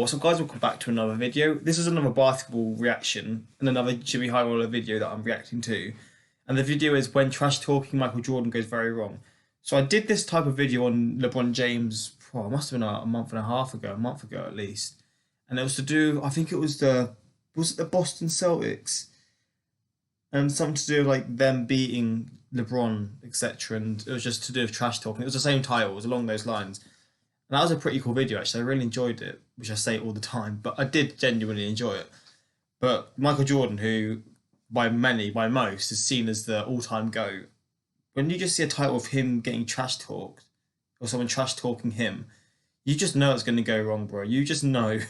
So guys, welcome back to another video. This is another basketball reaction and another Jimmy High Roller video that I'm reacting to. And the video is when trash talking Michael Jordan goes very wrong. So I did this type of video on LeBron James, it must have been a month and a half ago, a month ago at least. And it was to do, I think it was the Boston Celtics? And something to do with like them beating LeBron, etc. And it was just to do with trash talking. It was the same title, it was along those lines. And that was a pretty cool video, actually. I really enjoyed it, which I say all the time, but I did genuinely enjoy it. But Michael Jordan, who by most, is seen as the all-time GOAT, when you just see a title of him getting trash talked, or someone trash talking him, you just know it's going to go wrong, bro. You just know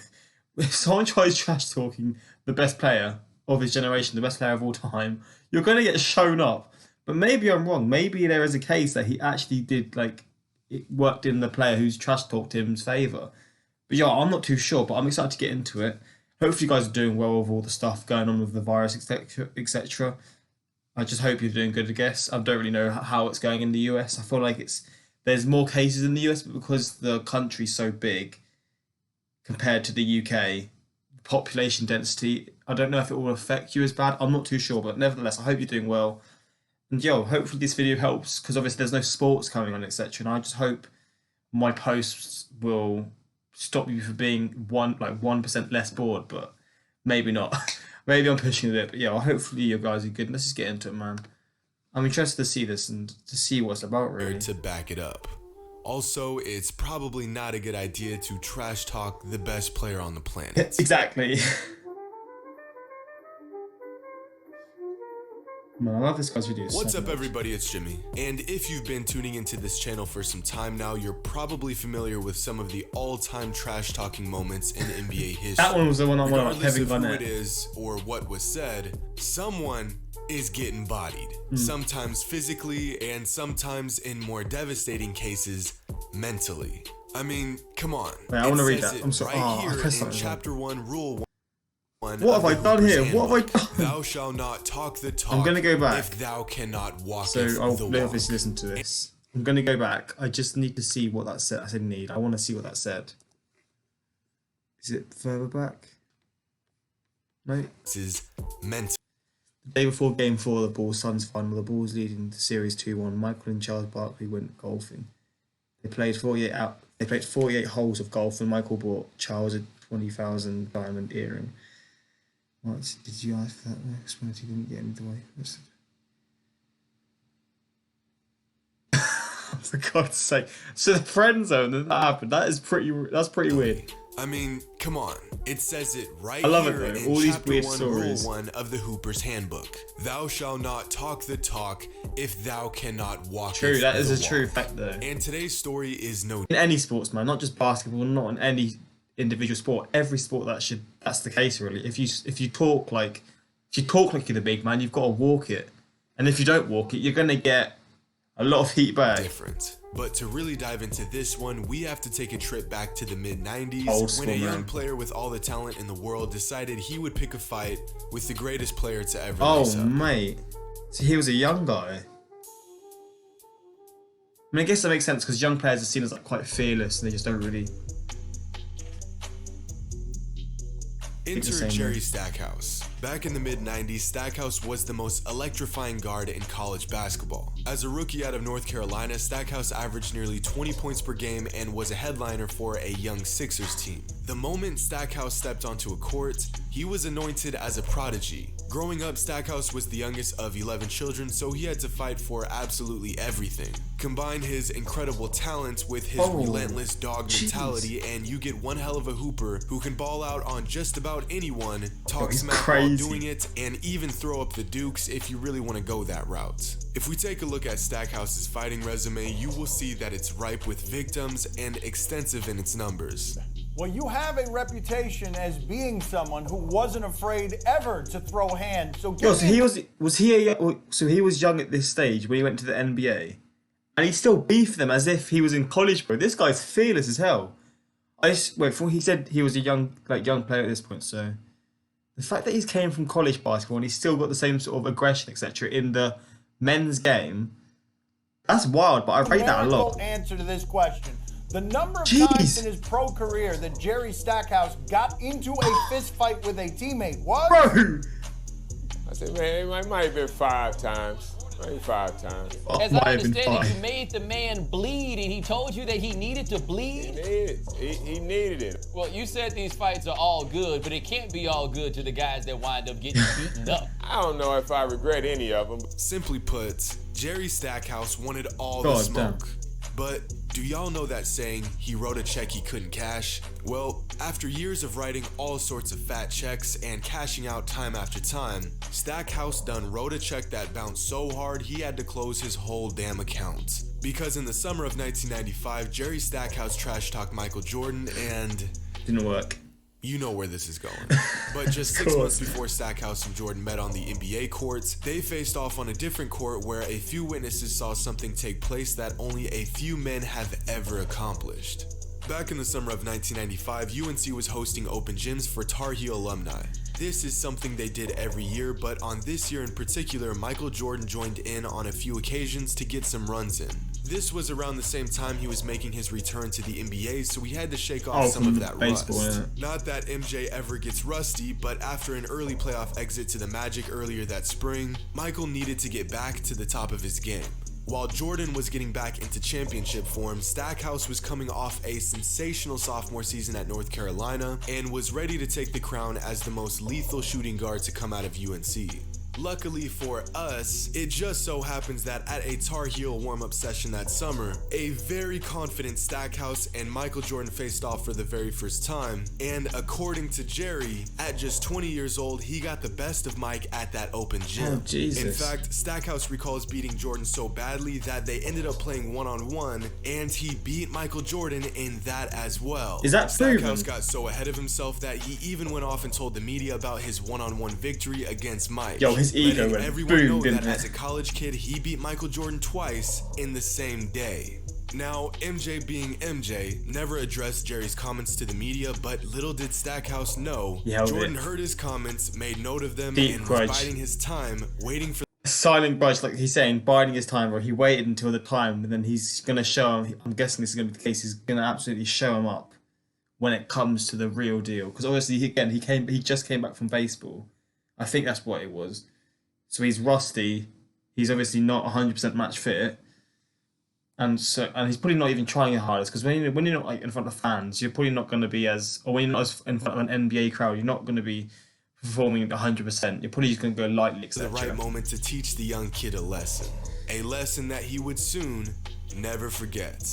if someone tries trash talking the best player of his generation, the best player of all time, you're going to get shown up. But maybe I'm wrong. Maybe there is a case that he actually did, like, it worked in the player who's trash talked him's favour. But yeah, I'm not too sure, but I'm excited to get into it. Hopefully you guys are doing well with all the stuff going on with the virus, etc. I just hope you're doing good, I guess. I don't really know how it's going in the US. I feel like there's more cases in the US, but because the country's so big compared to the UK, population density, I don't know if it will affect you as bad. I'm not too sure, but nevertheless, I hope you're doing well. And yo, hopefully this video helps, because obviously there's no sports coming on, etc. And I just hope my posts will stop you from being 1% less bored, but maybe not. Maybe I'm pushing a bit, but yeah, hopefully you guys are good. Let's just get into it, man. I'm interested to see this and to see what it's about, really. To back it up. Also, it's probably not a good idea to trash talk the best player on the planet. Exactly. Man, I love this guy's videos. What's up, everybody? It's Jimmy. And if you've been tuning into this channel for some time now, you're probably familiar with some of the all-time trash-talking moments in NBA history. That one was the one I wanted, Regardless Kevin of who Garnett. it is or what was said, someone is getting bodied. Sometimes physically, and sometimes in more devastating cases, mentally. I mean, come on. Wait, I want to read that. I'm sorry. I pressed something. Chapter 1, Rule 1. What have I done here? What have I done? Thou shalt not talk the talk. I'm gonna go back. If thou cannot walk so the I'll walk. obviously listen to this. I'm gonna go back. I just need to see what that said. I said need. I want to see what that said. Is it further back? No. This is meant. The day before Game 4 of the Bulls Suns final, the Bulls leading the series 2-1. Michael and Charles Barkley went golfing. They played 48 holes of golf, and Michael bought Charles a 20,000 diamond earring. What did you ask for that? Explained he didn't get in the way. For God's sake! So the friend zone that happened. That's pretty weird. I mean, come on. It says it right I love here it though. in All these chapter weird 1, stories. Rule 1 of the Hooper's Handbook. Thou shalt not talk the talk if thou cannot walk. True, that is a walk. true fact though. And today's story is no. In any sports, man, not just basketball, not in any individual sport. Every sport that's the case really. If you talk like you're the big man, you've got to walk it. And if you don't walk it, you're gonna get a lot of heat back. Different. But to really dive into this one, we have to take a trip back to the mid-90s Old when a school, young man. player with all the talent in the world decided he would pick a fight with the greatest player to ever Oh, lace up. mate. So he was a young guy. I mean, I guess that makes sense because young players are seen as like quite fearless and they just don't really. Enter Jerry Stackhouse. Back in the mid-90s, Stackhouse was the most electrifying guard in college basketball. As a rookie out of North Carolina, Stackhouse averaged nearly 20 points per game and was a headliner for a young Sixers team. The moment Stackhouse stepped onto a court, he was anointed as a prodigy. Growing up, Stackhouse was the youngest of 11 children, so he had to fight for absolutely everything. Combine his incredible talent with his relentless dog mentality, and you get one hell of a hooper who can ball out on just about anyone, talk smack while doing it, and even throw up the dukes if you really want to go that route. If we take a look at Stackhouse's fighting resume, you will see that it's ripe with victims and extensive in its numbers. Well, you have a reputation as being someone who wasn't afraid ever to throw hands. So, Yo, so he was young at this stage when he went to the NBA, and he still beefed them as if he was in college, bro. This guy's fearless as hell. Before he said he was a young player at this point, so the fact that he's came from college basketball and he's still got the same sort of aggression, etc., in the men's game, that's wild. But I rate that a lot. Answer to this question. The number of Jeez. times in his pro career that Jerry Stackhouse got into a fist fight with a teammate was... Bro! I said, man, it might have been 5 times. Maybe 5 times. As I understand it, you made the man bleed, and he told you that he needed to bleed? He needed it. Well, you said these fights are all good, but it can't be all good to the guys that wind up getting beaten up. I don't know if I regret any of them. Simply put, Jerry Stackhouse wanted all God the smoke. damn. But do y'all know that saying, he wrote a check he couldn't cash? Well, after years of writing all sorts of fat checks and cashing out time after time, Stackhouse done wrote a check that bounced so hard he had to close his whole damn account. Because in the summer of 1995, Jerry Stackhouse trash talked Michael Jordan and... Didn't work. You know where this is going. But just 6 months before Stackhouse and Jordan met on the NBA courts, they faced off on a different court where a few witnesses saw something take place that only a few men have ever accomplished. Back in the summer of 1995, UNC was hosting open gyms for Tar Heel alumni. This is something they did every year, but on this year in particular, Michael Jordan joined in on a few occasions to get some runs in. This was around the same time he was making his return to the NBA, so he had to shake off some of that baseball, rust. yeah. Not that MJ ever gets rusty, but after an early playoff exit to the Magic earlier that spring, Michael needed to get back to the top of his game. While Jordan was getting back into championship form, Stackhouse was coming off a sensational sophomore season at North Carolina and was ready to take the crown as the most lethal shooting guard to come out of UNC. Luckily for us, it just so happens that at a Tar Heel warm-up session that summer, a very confident Stackhouse and Michael Jordan faced off for the very first time, and according to Jerry, at just 20 years old, he got the best of Mike at that open gym. Oh, Jesus. In fact, Stackhouse recalls beating Jordan so badly that they ended up playing one-on-one, and he beat Michael Jordan in that as well. Is that proven? Stackhouse got so ahead of himself that he even went off and told the media about his one-on-one victory against Mike. Yo, his ego letting went everyone boom, know didn't that it? as a college kid, he beat Michael Jordan twice in the same day. Now, MJ being MJ, never addressed Jerry's comments to the media, but little did Stackhouse know, Jordan heard his comments, made note of them, Deep and grudge. was biding his time, waiting for Silent grudge, like he's saying, biding his time, or he waited until the time, and then he's going to show him. I'm guessing this is going to be the case. He's going to absolutely show him up when it comes to the real deal. Because obviously, he just came back from baseball. I think that's what it was. So he's rusty. He's obviously not 100% match fit, and he's probably not even trying the hardest. Because when you're not like in front of fans, you're probably not going to be or when you're not in front of an NBA crowd, you're not going to be performing 100%. You're probably just going to go lightly, the etc. right moment to teach the young kid a lesson that he would soon never forget.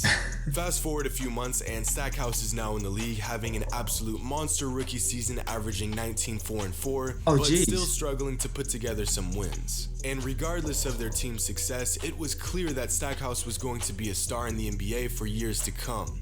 Fast forward a few months and Stackhouse is now in the league, having an absolute monster rookie season, averaging 19-4-4, but still struggling to put together some wins. And regardless of their team's success, it was clear that Stackhouse was going to be a star in the NBA for years to come.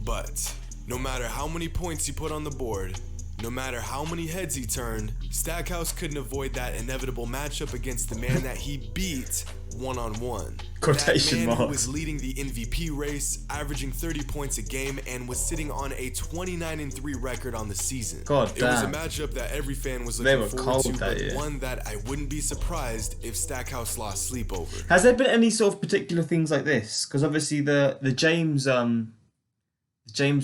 But no matter how many points he put on the board, no matter how many heads he turned, Stackhouse couldn't avoid that inevitable matchup against the man that he beat one-on-one. Quotation that man marks. who was leading the MVP race, averaging 30 points a game, and was sitting on a 29-3 record on the season. God It was a damn. matchup that every fan was They looking were forward cold to, that but year. one that I wouldn't be surprised if Stackhouse lost sleep over. Has there been any sort of particular things like this? Because obviously the James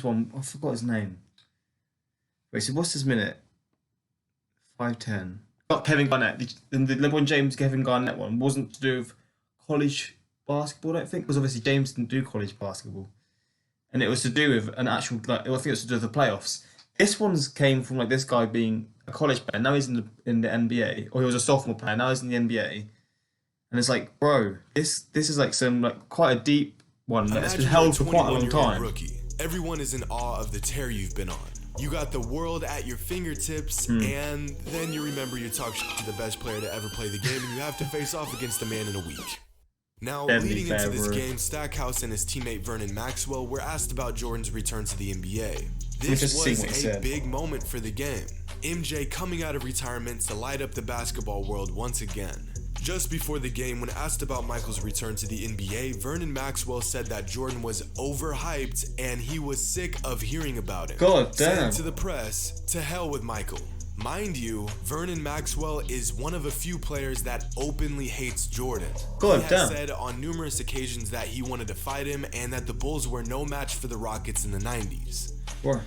one, I forgot his name. Wait, so what's his minute? 5'10". Got Kevin Garnett. The LeBron James Kevin Garnett one wasn't to do with college basketball, I don't think, because obviously James didn't do college basketball, and it was to do with an actual, like, I think it was to do with the playoffs. This one's came from like this guy being a college player, now he's in the NBA, or he was a sophomore player, now he's in the NBA, and it's like, bro, this is like some like quite a deep one that's been held for quite a long time. Rookie. Everyone is in awe of the tear you've been on. You got the world at your fingertips, and then you remember you talk shit to the best player to ever play the game, and you have to face off against the man in a week. Now, leading into this game, Stackhouse and his teammate Vernon Maxwell were asked about Jordan's return to the NBA. This was a big moment for the game. MJ coming out of retirement to light up the basketball world once again. Just before the game, when asked about Michael's return to the NBA, Vernon Maxwell said that Jordan was overhyped and he was sick of hearing about it. God damn. Saying to the press, to hell with Michael. Mind you, Vernon Maxwell is one of a few players that openly hates Jordan. God he damn. has said on numerous occasions that he wanted to fight him and that the Bulls were no match for the Rockets in the 90s. Bro.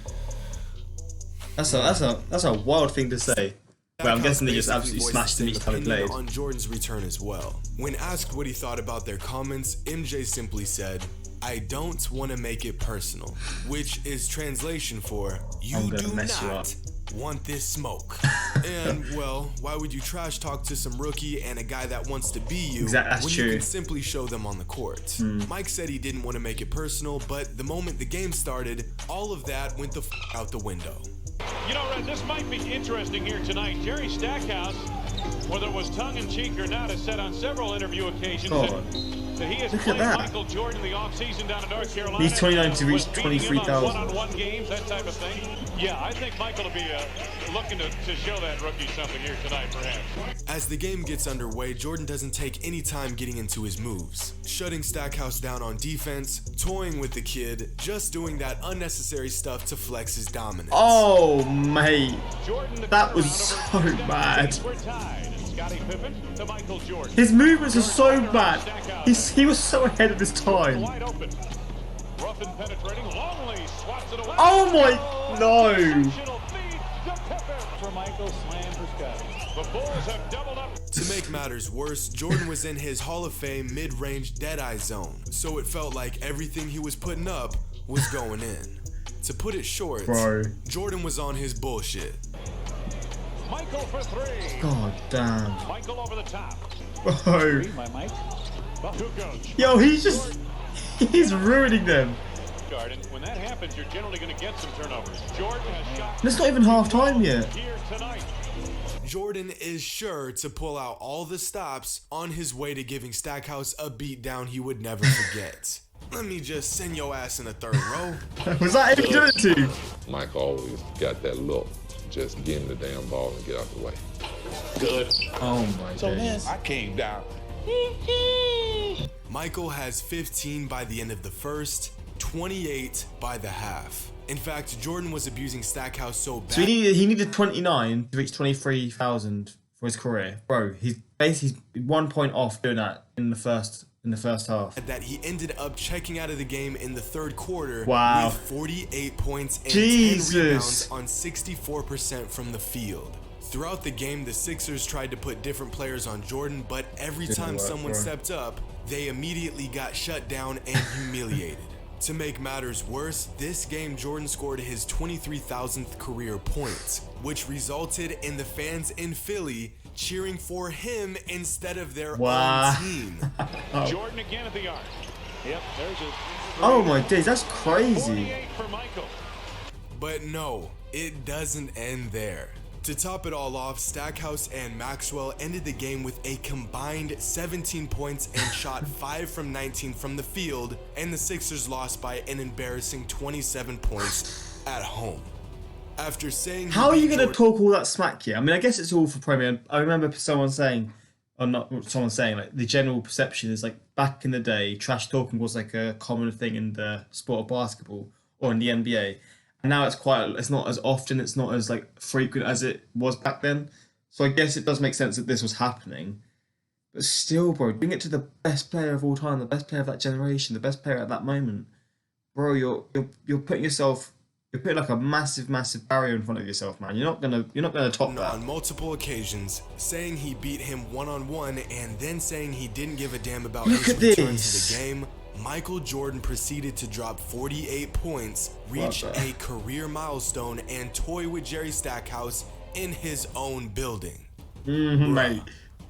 That's a wild thing to say. But I'm guessing they just absolutely smashed him each time he played. On Jordan's return as well. When asked what he thought about their comments, MJ simply said, "I don't want to make it personal," which is translation for, "You do not want this smoke." And well, why would you trash talk to some rookie and a guy that wants to be you when you can simply show them on the court? Mike said he didn't want to make it personal, but the moment the game started, all of that went the out the window. You know, Red, this might be interesting here tonight. Jerry Stackhouse, whether it was tongue-in-cheek or not, has said on several interview occasions that he has played Michael Jordan in the offseason down in North Carolina. He's 29 to reach 23,000. One-on-one games, that type of thing. Yeah, I think Michael will be looking to show that rookie something here tonight, perhaps. As the game gets underway, Jordan doesn't take any time getting into his moves, shutting Stackhouse down on defense, toying with the kid, just doing that unnecessary stuff to flex his dominance. Oh, mate. That was so bad. His movements are so bad. He was so ahead of his time. Oh my, no. To make matters worse, Jordan was in his Hall of Fame mid-range dead-eye zone, so it felt like everything he was putting up was going in. To put it short, Jordan was on his bullshit. Michael for three. God damn. Michael over the top. Bro. Yo, he's ruining them. When that happens, you're generally going to get some turnovers. Jordan has shot. It's not even half time yet. Here tonight. Jordan is sure to pull out all the stops on his way to giving Stackhouse a beatdown he would never forget. Let me just send your ass in the third row. Was that him doing it to? Mike always got that look. Just give him the damn ball and get out the way. Good. Oh my goodness. I came down. Michael has 15 by the end of the first, 28 by the half. In fact, Jordan was abusing Stackhouse so bad. So he needed 29 to reach 23,000 for his career. Bro, he's 1 point off doing that in the first half. That he ended up checking out of the game in the third quarter with 48 points and 10 Jesus. rebounds on 64% from the field. Throughout the game, the Sixers tried to put different players on Jordan, but every time someone stepped up, they immediately got shut down and humiliated. To make matters worse, this game Jordan scored his 23,000th career point, which resulted in the fans in Philly cheering for him instead of their own team. Jordan again at the arc. Yep, there's a. Oh my days, that's crazy. 48 for Michael. But no, it doesn't end there. To top it all off, Stackhouse and Maxwell ended the game with a combined 17 points and shot 5 from 19 from the field, and the Sixers lost by an embarrassing 27 points at home. After saying, how are you going to talk all that smack here? I mean, I guess it's all for Premier. I remember someone saying, like the general perception is like back in the day, trash talking was like a common thing in the sport of basketball or in the NBA. And now it's not as often, it's not as like frequent as it was back then. So I guess it does make sense that this was happening. But still, bro, bring it to the best player of all time, the best player of that generation, the best player at that moment. Bro, you're putting like a massive barrier in front of yourself, man. You're not gonna top that. On multiple occasions, saying he beat him one-on-one and then saying he didn't give a damn about his return to the game, Michael Jordan proceeded to drop 48 points, reach a career milestone, and toy with Jerry Stackhouse in his own building. Mate.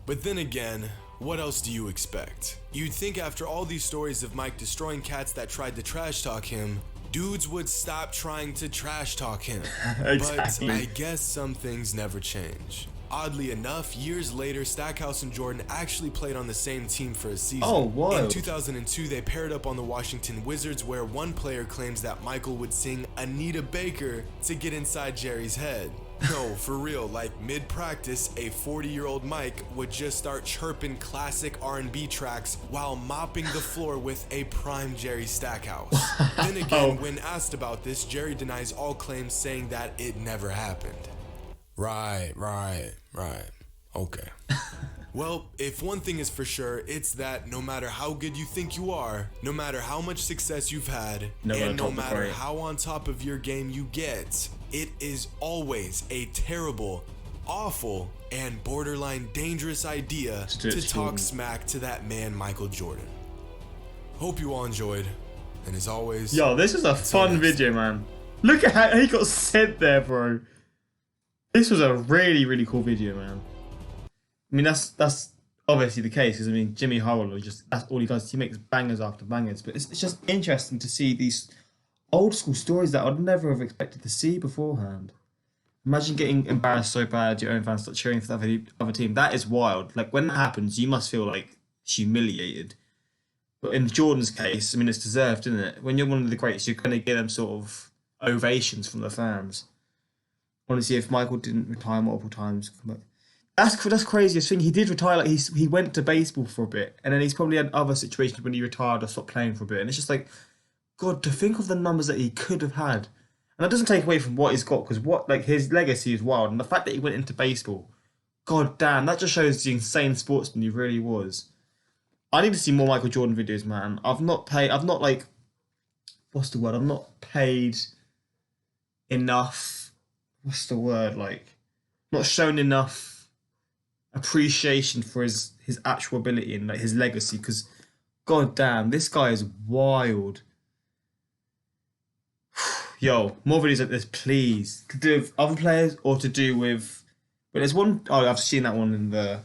But then again, what else do you expect? You'd think after all these stories of Mike destroying cats that tried to trash talk him, dudes would stop trying to trash talk him. Exactly. But I guess some things never change. Oddly enough, years later, Stackhouse and Jordan actually played on the same team for a season. Oh, wild. In 2002, they paired up on the Washington Wizards, where one player claims that Michael would sing Anita Baker to get inside Jerry's head. No, for real, like mid-practice, a 40-year-old Mike would just start chirping classic R&B tracks while mopping the floor with a prime Jerry Stackhouse. Then again, when asked about this, Jerry denies all claims, saying that it never happened. Right. Okay. Well, if one thing is for sure, it's that no matter how good you think you are, no matter how much success you've had, and no matter how on top of your game you get, it is always a terrible, awful, and borderline dangerous idea to talk smack to that man, Michael Jordan. Hope you all enjoyed, and as always... Yo, this was a fun video, man. Look at how he got sent there, bro. This was a really, really cool video, man. I mean, that's obviously the case, because I mean, Jimmy Howell, that's all he does. He makes bangers after bangers. But it's just interesting to see these old school stories that I'd never have expected to see beforehand. Imagine getting embarrassed so bad your own fans start cheering for the other team. That is wild. Like, when that happens, you must feel like humiliated. But in Jordan's case, I mean, it's deserved, isn't it? When you're one of the greats, you're going to get them sort of ovations from the fans. Honestly, if Michael didn't retire multiple times, that's craziest thing. He did retire. Like he went to baseball for a bit, and then he's probably had other situations when he retired or stopped playing for a bit. And it's just like, God, to think of the numbers that he could have had, and that doesn't take away from what he's got, because his legacy is wild, and the fact that he went into baseball, God damn, that just shows the insane sportsman he really was. I need to see more Michael Jordan videos, man. I've not paid enough. Not shown enough appreciation for his actual ability and like his legacy, because God damn, this guy is wild. Yo, more videos like this, please. To do with other players or to do with... But there's one... Oh, I've seen that one in the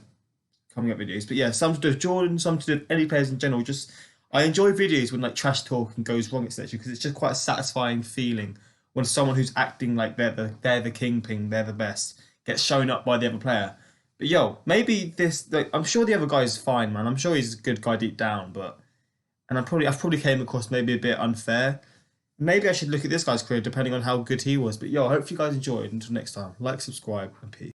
coming up videos. But yeah, some to do with Jordan, some to do with any players in general. Just, I enjoy videos when like trash talking goes wrong, etc. Because it's just quite a satisfying feeling when someone who's acting like they're the kingpin, they're the best, gets shown up by the other player. But yo, maybe this... Like, I'm sure the other guy's fine, man. I'm sure he's a good guy deep down, but... And I've probably came across maybe a bit unfair. Maybe I should look at this guy's career depending on how good he was. But yo, I hope you guys enjoyed. Until next time, like, subscribe, and peace.